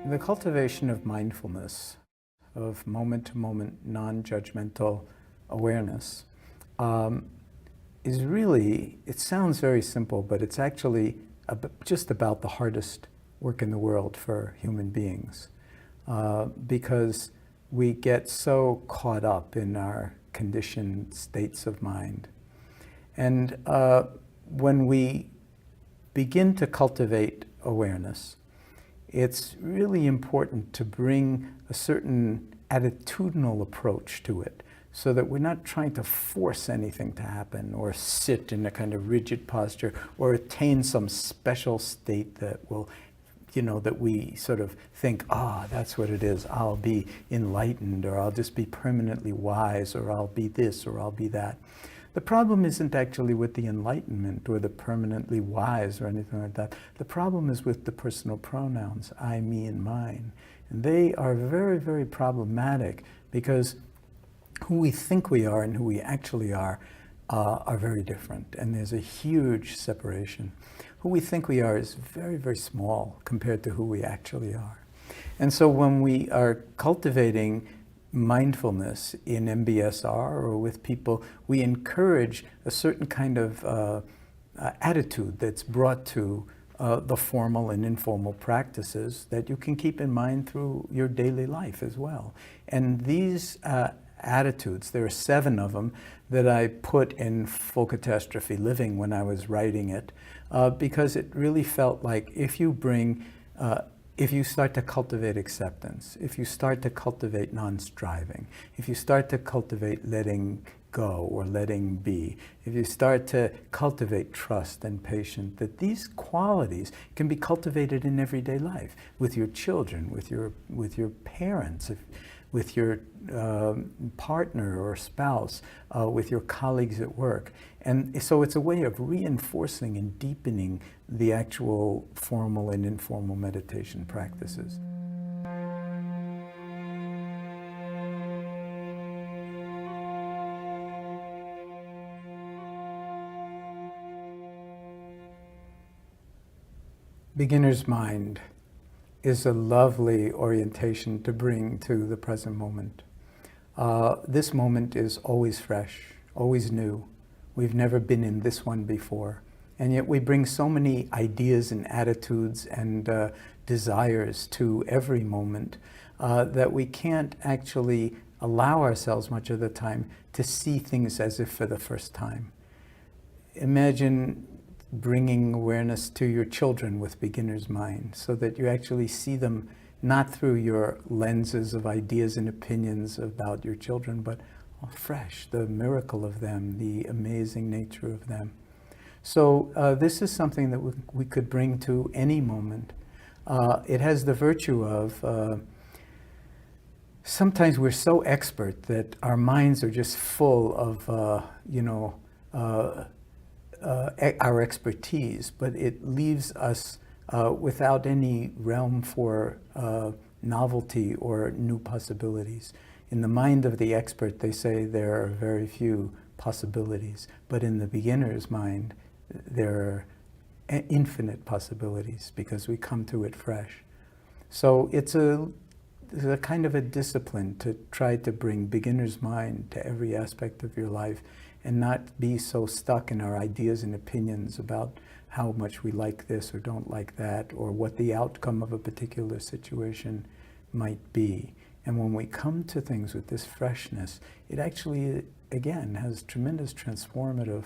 The cultivation of mindfulness, of moment-to-moment, non-judgmental awareness, is really, it sounds very simple, but it's actually just about the hardest work in the world for human beings, because we get so caught up in our conditioned states of mind. And when we begin to cultivate awareness, it's really important to bring a certain attitudinal approach to it, so that we're not trying to force anything to happen or sit in a kind of rigid posture or attain some special state that will, that we sort of think, that's what it is, I'll be enlightened, or I'll just be permanently wise, or I'll be this, or I'll be that. The problem isn't actually with the enlightenment or the permanently wise or anything like that. The problem is with the personal pronouns, I, me, and mine. And they are very, very problematic, because who we think we are and who we actually are very different. And there's a huge separation. Who we think we are is very, very small compared to who we actually are. And so when we are cultivating mindfulness in MBSR or with people, we encourage a certain kind of attitude that's brought to the formal and informal practices that you can keep in mind through your daily life as well. And these attitudes, there are 7 of them that I put in Full Catastrophe Living when I was writing it, because it really felt like if you start to cultivate acceptance, if you start to cultivate non-striving, if you start to cultivate letting go or letting be, if you start to cultivate trust and patience, that these qualities can be cultivated in everyday life, with your children, with your parents, with your partner or spouse, with your colleagues at work. And so it's a way of reinforcing and deepening the actual formal and informal meditation practices. Beginner's mind is a lovely orientation to bring to the present moment. This moment is always fresh, always new. We've never been in this one before. And yet we bring so many ideas and attitudes and desires to every moment that we can't actually allow ourselves much of the time to see things as if for the first time. Imagine bringing awareness to your children with beginner's mind, so that you actually see them not through your lenses of ideas and opinions about your children, but fresh, the miracle of them, the amazing nature of them. So this is something that we could bring to any moment. It has the virtue of, sometimes we're so expert that our minds are just full of, our expertise, but it leaves us without any realm for novelty or new possibilities. In the mind of the expert, they say there are very few possibilities, but in the beginner's mind, there are infinite possibilities, because we come to it fresh. So it's a kind of a discipline to try to bring beginner's mind to every aspect of your life, and not be so stuck in our ideas and opinions about how much we like this or don't like that, or what the outcome of a particular situation might be. And when we come to things with this freshness, it actually, again, has tremendous transformative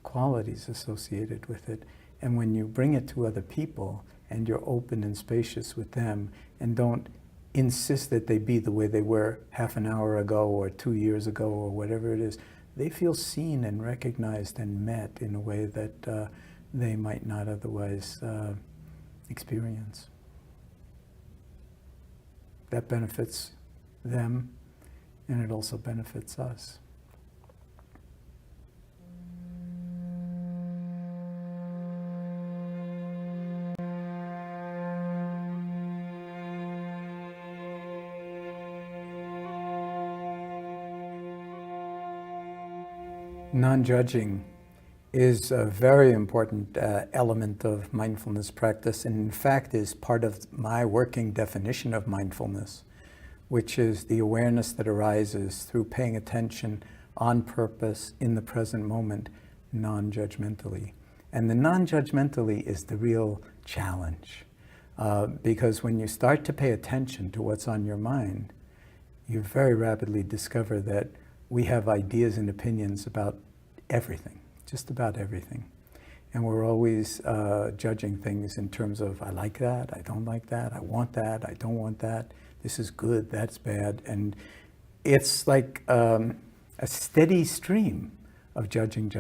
qualities associated with it. And when you bring it to other people, and you're open and spacious with them, and don't insist that they be the way they were half an hour ago or 2 years ago or whatever it is, they feel seen and recognized and met in a way that they might not otherwise experience. That benefits them, and it also benefits us. Non-judging is a very important element of mindfulness practice, and in fact is part of my working definition of mindfulness, which is the awareness that arises through paying attention on purpose in the present moment, non-judgmentally. And the non-judgmentally is the real challenge, because when you start to pay attention to what's on your mind, you very rapidly discover that we have ideas and opinions about everything. Just about everything. And we're always judging things in terms of, I like that, I don't like that, I want that, I don't want that, this is good, that's bad. And it's like a steady stream of judging.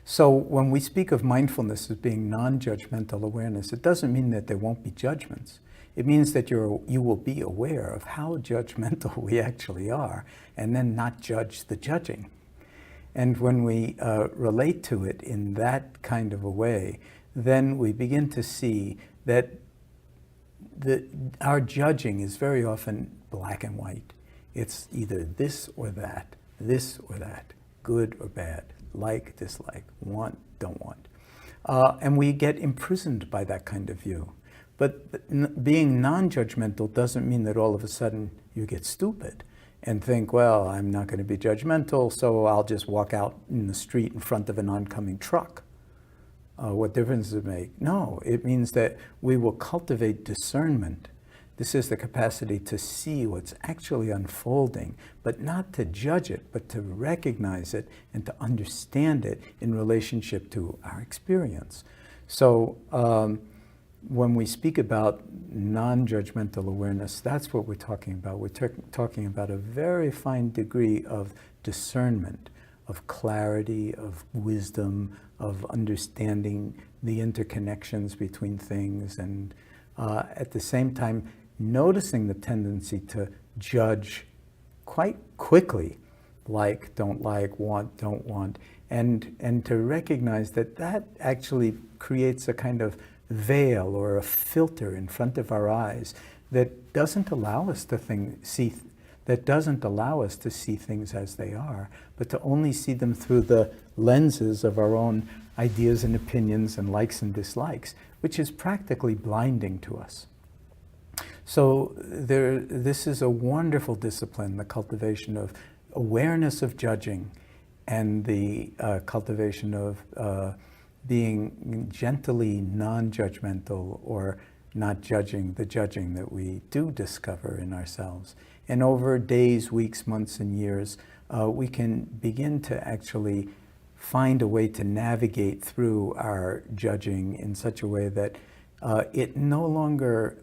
So when we speak of mindfulness as being non-judgmental awareness, it doesn't mean that there won't be judgments. It means that you will be aware of how judgmental we actually are, and then not judge the judging. And when we relate to it in that kind of a way, then we begin to see that our judging is very often black and white. It's either this or that, good or bad, like, dislike, want, don't want. And we get imprisoned by that kind of view. But being non-judgmental doesn't mean that all of a sudden you get stupid and think, well, I'm not going to be judgmental, so I'll just walk out in the street in front of an oncoming truck. What difference does it make? No, it means that we will cultivate discernment. This is the capacity to see what's actually unfolding, but not to judge it, but to recognize it and to understand it in relationship to our experience. So when we speak about non-judgmental awareness, that's what we're talking about. We're talking about a very fine degree of discernment, of clarity, of wisdom, of understanding the interconnections between things, and at the same time, noticing the tendency to judge quite quickly, like, don't like, want, don't want, and to recognize that that actually creates a kind of veil or a filter in front of our eyes that doesn't allow us to see things as they are, but to only see them through the lenses of our own ideas and opinions and likes and dislikes, which is practically blinding to us. So this is a wonderful discipline, the cultivation of awareness of judging and the cultivation of being gently non-judgmental, or not judging the judging that we do discover in ourselves. And over days, weeks, months, and years, we can begin to actually find a way to navigate through our judging in such a way that it no longer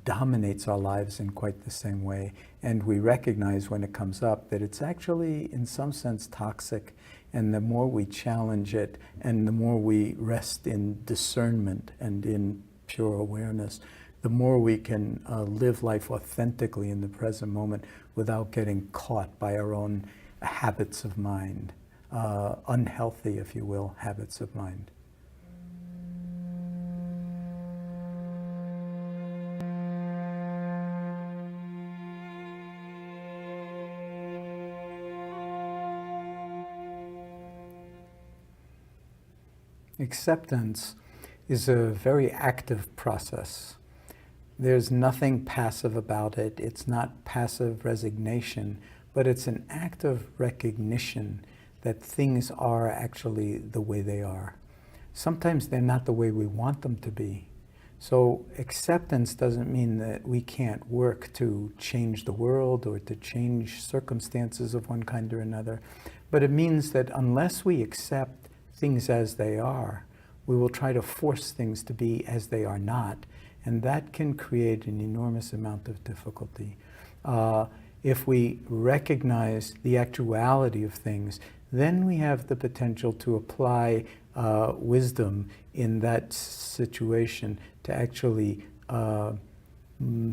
dominates our lives in quite the same way. And we recognize when it comes up that it's actually, in some sense, toxic. And the more we challenge it, and the more we rest in discernment and in pure awareness, the more we can live life authentically in the present moment without getting caught by our own habits of mind, unhealthy, if you will, habits of mind. Acceptance is a very active process. There's nothing passive about it. It's not passive resignation, but it's an active recognition that things are actually the way they are. Sometimes they're not the way we want them to be. So acceptance doesn't mean that we can't work to change the world or to change circumstances of one kind or another, but it means that unless we accept things as they are, we will try to force things to be as they are not, and that can create an enormous amount of difficulty. If we recognize the actuality of things, then we have the potential to apply wisdom in that situation to actually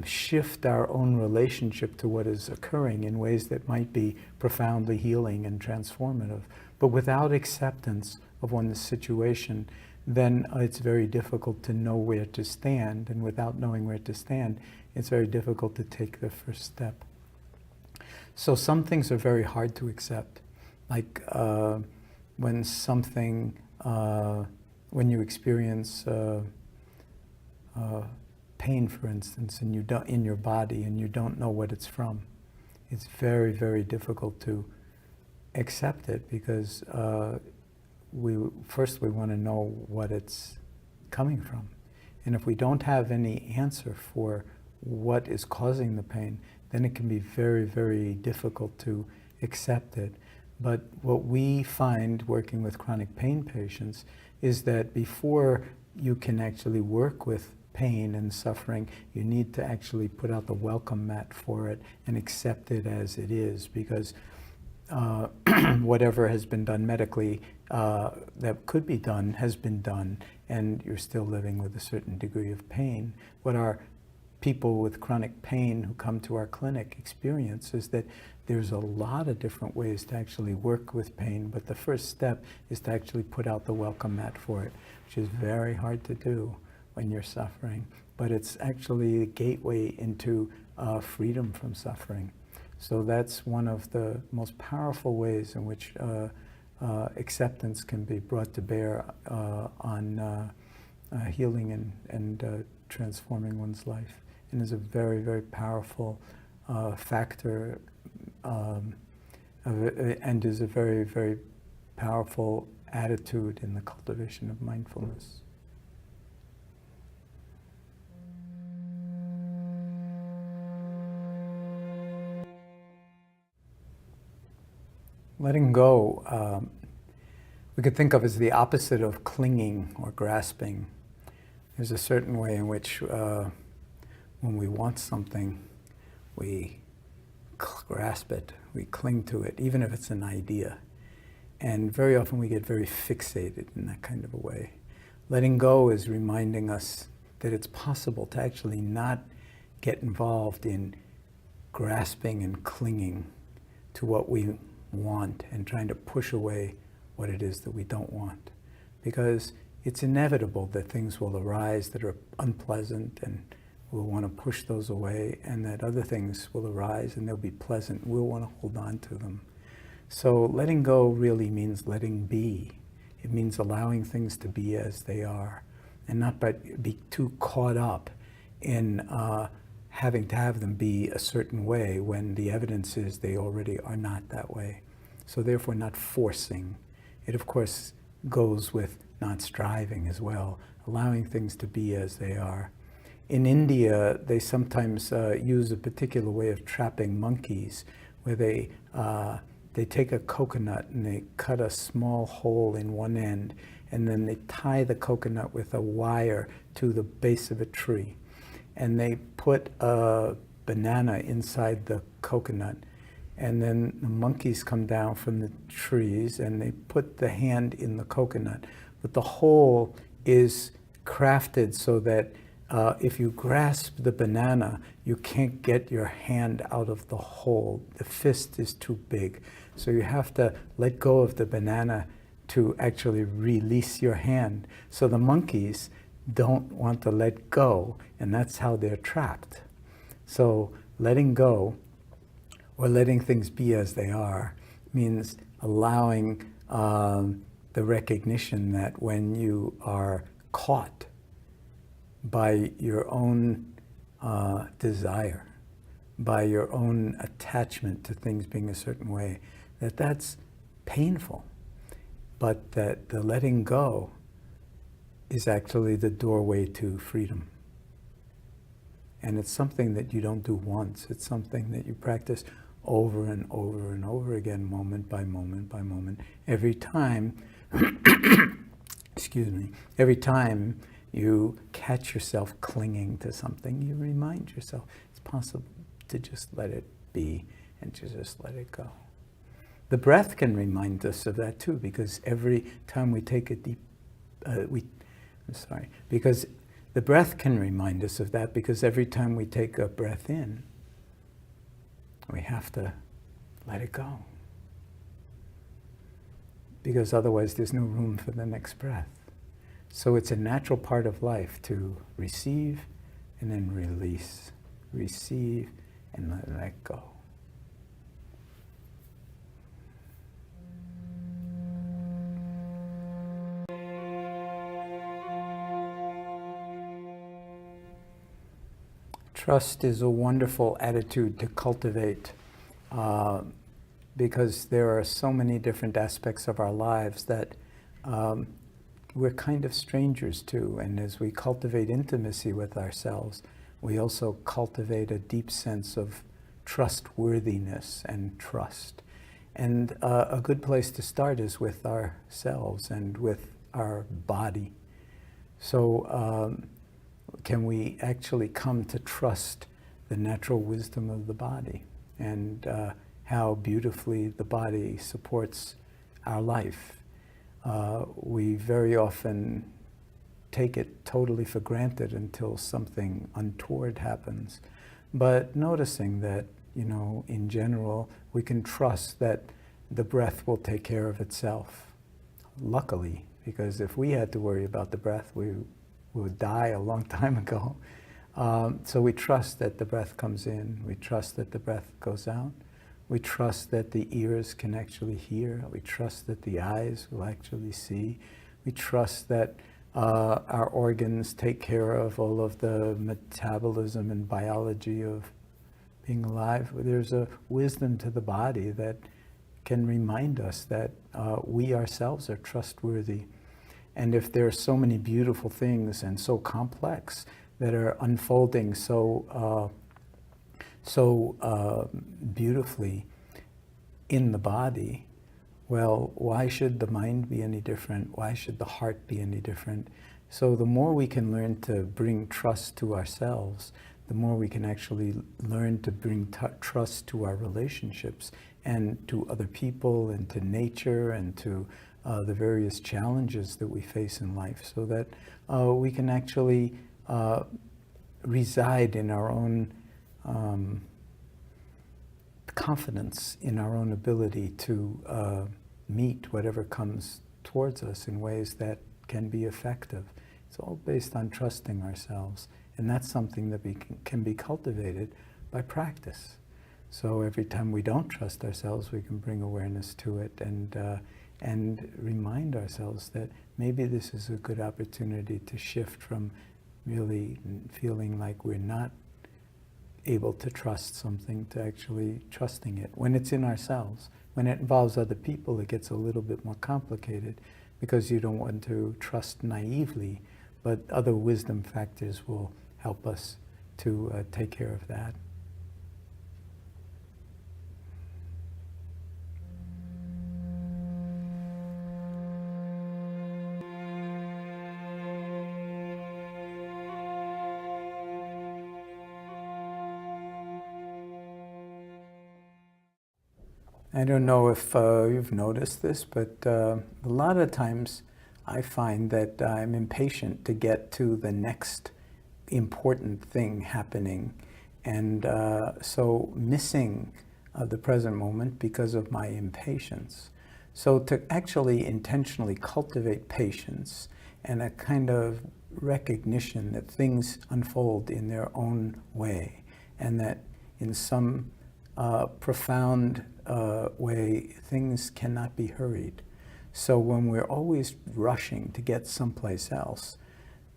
shift our own relationship to what is occurring in ways that might be profoundly healing and transformative. But without acceptance of one's situation, then it's very difficult to know where to stand. And without knowing where to stand, it's very difficult to take the first step. So some things are very hard to accept. Like when something, when you experience pain, for instance, and you don't, in your body, and you don't know what it's from, it's very, very difficult to accept it, because we want to know what it's coming from. And if we don't have any answer for what is causing the pain, then it can be very, very difficult to accept it. But what we find working with chronic pain patients is that before you can actually work with pain and suffering, you need to actually put out the welcome mat for it and accept it as it is, because whatever has been done medically that could be done has been done, and you're still living with a certain degree of pain. What our people with chronic pain who come to our clinic experience is that there's a lot of different ways to actually work with pain, but the first step is to actually put out the welcome mat for it, which is very hard to do when you're suffering, but it's actually a gateway into freedom from suffering. So that's one of the most powerful ways in which acceptance can be brought to bear on healing and transforming one's life, and is a very, very powerful factor, and is a very, very powerful attitude in the cultivation of mindfulness. Letting go, we could think of as the opposite of clinging or grasping. There's a certain way in which when we want something, we grasp it, we cling to it, even if it's an idea. And very often we get very fixated in that kind of a way. Letting go is reminding us that it's possible to actually not get involved in grasping and clinging to what we want and trying to push away what it is that we don't want. Because it's inevitable that things will arise that are unpleasant, and we'll want to push those away, and that other things will arise and they'll be pleasant. We'll want to hold on to them. So letting go really means letting be. It means allowing things to be as they are, and not be too caught up in having to have them be a certain way when the evidence is they already are not that way. So therefore not forcing. It of course goes with not striving as well, allowing things to be as they are. In India, they sometimes use a particular way of trapping monkeys, where they take a coconut and they cut a small hole in one end, and then they tie the coconut with a wire to the base of a tree. And they put a banana inside the coconut, and then the monkeys come down from the trees and they put the hand in the coconut. But the hole is crafted so that if you grasp the banana, you can't get your hand out of the hole. The fist is too big. So you have to let go of the banana to actually release your hand. So the monkeys don't want to let go, and that's how they're trapped. So letting go, or letting things be as they are, means allowing the recognition that when you are caught by your own desire, by your own attachment to things being a certain way, that's painful, but that the letting go is actually the doorway to freedom. And it's something that you don't do once. It's something that you practice over and over and over again, moment by moment by moment. Every time, excuse me, every time you catch yourself clinging to something, you remind yourself it's possible to just let it be and to just let it go. The breath can remind us of that too, because every time we take a deep, because the breath can remind us of that, because every time we take a breath in, we have to let it go. Because otherwise there's no room for the next breath. So it's a natural part of life to receive and then release. Receive and let go. Trust is a wonderful attitude to cultivate because there are so many different aspects of our lives that we're kind of strangers to. And as we cultivate intimacy with ourselves, we also cultivate a deep sense of trustworthiness and trust. And a good place to start is with ourselves and with our body. So can we actually come to trust the natural wisdom of the body and how beautifully the body supports our life? We very often take it totally for granted until something untoward happens. But noticing that, you know, in general, we can trust that the breath will take care of itself. Luckily, because if we had to worry about the breath, we would die a long time ago. So we trust that the breath comes in. We trust that the breath goes out. We trust that the ears can actually hear. We trust that the eyes will actually see. We trust that our organs take care of all of the metabolism and biology of being alive. There's a wisdom to the body that can remind us that we ourselves are trustworthy. And if there are so many beautiful things and so complex that are unfolding so beautifully in the body, well, why should the mind be any different? Why should the heart be any different? So the more we can learn to bring trust to ourselves, the more we can actually learn to bring trust to our relationships and to other people and to nature and to the various challenges that we face in life, so that we can actually reside in our own confidence in our own ability to meet whatever comes towards us in ways that can be effective. It's all based on trusting ourselves, and that's something that can be cultivated by practice. So every time we don't trust ourselves, we can bring awareness to it and remind ourselves that maybe this is a good opportunity to shift from really feeling like we're not able to trust something to actually trusting it when it's in ourselves. When it involves other people, it gets a little bit more complicated because you don't want to trust naively, but other wisdom factors will help us to take care of that. I don't know if you've noticed this, but a lot of times I find that I'm impatient to get to the next important thing happening, and so missing the present moment because of my impatience. So to actually intentionally cultivate patience and a kind of recognition that things unfold in their own way, and that in some profound way, things cannot be hurried. So when we're always rushing to get someplace else,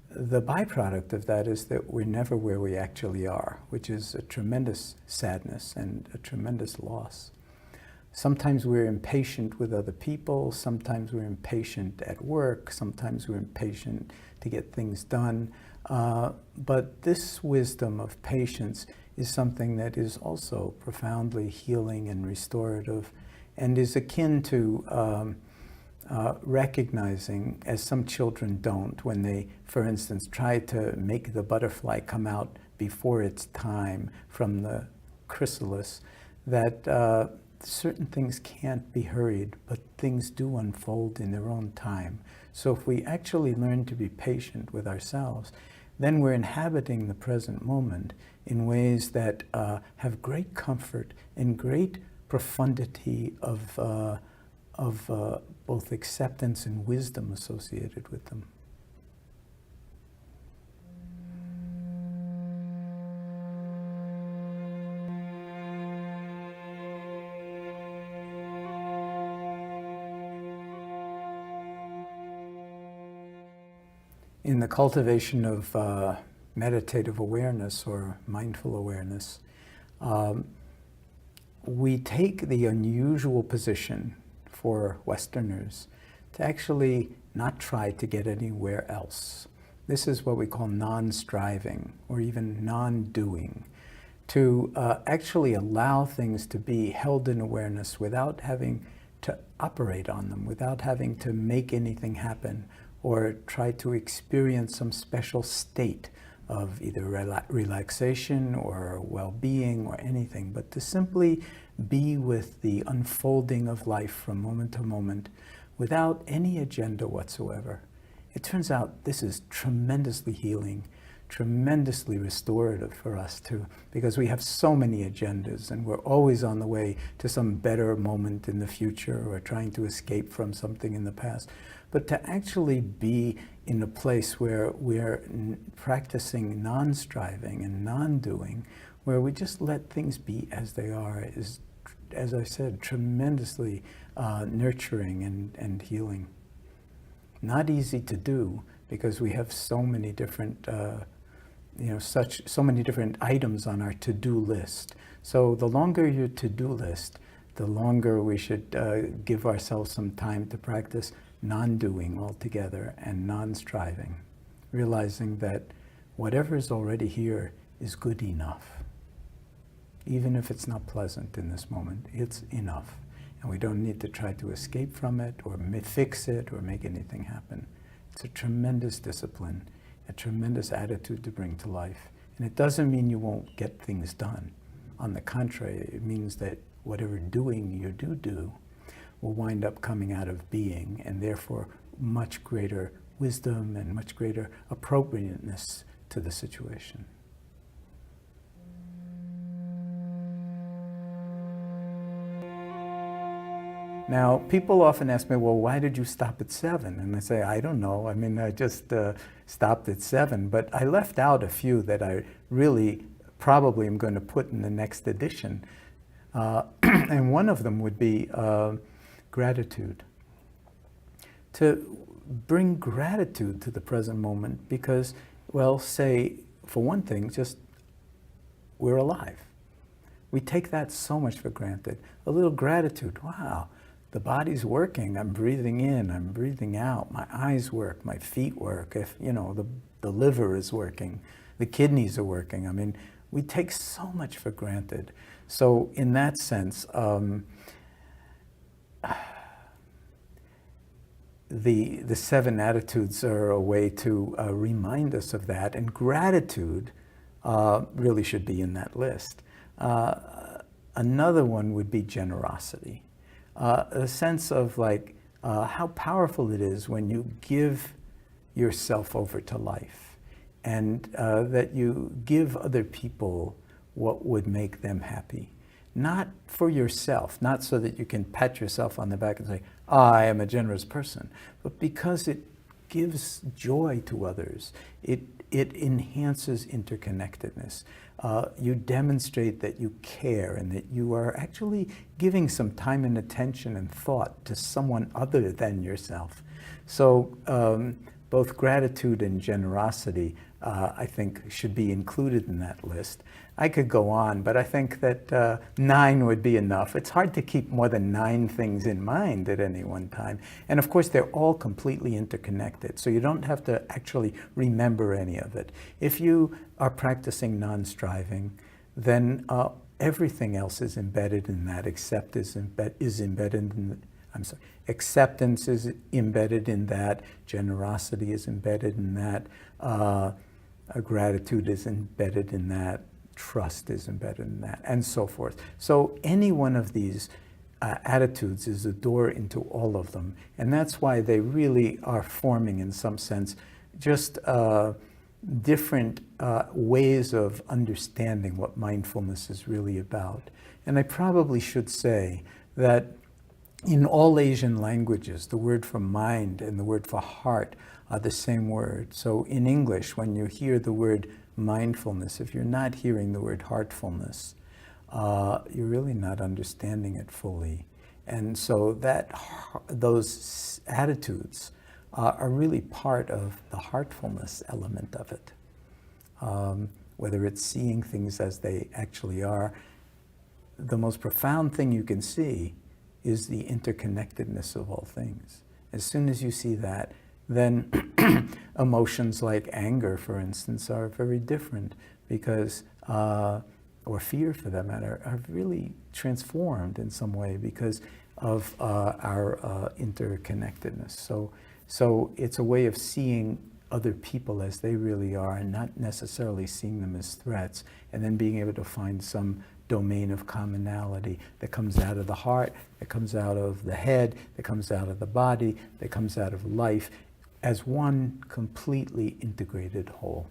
the byproduct of that is that we're never where we actually are, which is a tremendous sadness and a tremendous loss. Sometimes we're impatient with other people, sometimes we're impatient at work, sometimes we're impatient to get things done. But this wisdom of patience is something that is also profoundly healing and restorative, and is akin to recognizing, as some children don't, when they, for instance, try to make the butterfly come out before its time from the chrysalis, that certain things can't be hurried, but things do unfold in their own time. So if we actually learn to be patient with ourselves, then we're inhabiting the present moment in ways that have great comfort and great profundity of both acceptance and wisdom associated with them. In the cultivation of meditative awareness or mindful awareness, we take the unusual position for Westerners to actually not try to get anywhere else. This is what we call non-striving or even non-doing, to actually allow things to be held in awareness without having to operate on them, without having to make anything happen or try to experience some special state of either relaxation or well-being or anything, but to simply be with the unfolding of life from moment to moment without any agenda whatsoever. It turns out this is tremendously healing, tremendously restorative for us too, because we have so many agendas and we're always on the way to some better moment in the future or trying to escape from something in the past. But to actually be in a place where we're practicing non-striving and non-doing, where we just let things be as they are, is, as I said, tremendously nurturing and healing. Not easy to do because we have so many different, so many different items on our to-do list. So the longer your to-do list, the longer we should give ourselves some time to practice non-doing altogether and non-striving, realizing that whatever is already here is good enough. Even if it's not pleasant in this moment, it's enough. And we don't need to try to escape from it or fix it or make anything happen. It's a tremendous discipline, a tremendous attitude to bring to life. And it doesn't mean you won't get things done. On the contrary, it means that whatever doing you do will wind up coming out of being, and therefore much greater wisdom and much greater appropriateness to the situation. Now, people often ask me, well, why did you stop at 7? And I say, I don't know. I mean, I just stopped at 7, but I left out a few that I really probably am going to put in the next edition. And one of them would be gratitude. To bring gratitude to the present moment because, well, say, for one thing, just we're alive. We take that so much for granted. A little gratitude, wow. The body's working, I'm breathing in, I'm breathing out, my eyes work, my feet work, if, the liver is working, the kidneys are working. I mean, we take so much for granted. So in that sense, the 7 attitudes are a way to remind us of that, and gratitude really should be in that list. Another one would be generosity. A sense of how powerful it is when you give yourself over to life and that you give other people what would make them happy. Not for yourself, not so that you can pat yourself on the back and say, I am a generous person, but because it gives joy to others. It enhances interconnectedness. You demonstrate that you care and that you are actually giving some time and attention and thought to someone other than yourself. So both gratitude and generosity, I think, should be included in that list. I could go on, but I think that 9 would be enough. It's hard to keep more than 9 things in mind at any one time. And of course, they're all completely interconnected, so you don't have to actually remember any of it. If you are practicing non-striving, then everything else is embedded in that. Acceptance is embedded in acceptance is embedded in that. Generosity is embedded in that. Gratitude is embedded in that. Trust is embedded in that, and so forth. So any one of these attitudes is a door into all of them. And that's why they really are forming, in some sense, just different ways of understanding what mindfulness is really about. And I probably should say that in all Asian languages, the word for mind and the word for heart are the same word. So in English, when you hear the word mindfulness, if you're not hearing the word heartfulness, you're really not understanding it fully. And so those attitudes are really part of the heartfulness element of it. whether it's seeing things as they actually are, the most profound thing you can see is the interconnectedness of all things. As soon as you see that, then emotions like anger, for instance, are very different because, or fear for that matter, are really transformed in some way because of our interconnectedness. So it's a way of seeing other people as they really are and not necessarily seeing them as threats, and then being able to find some domain of commonality that comes out of the heart, that comes out of the head, that comes out of the body, that comes out of life as one completely integrated whole.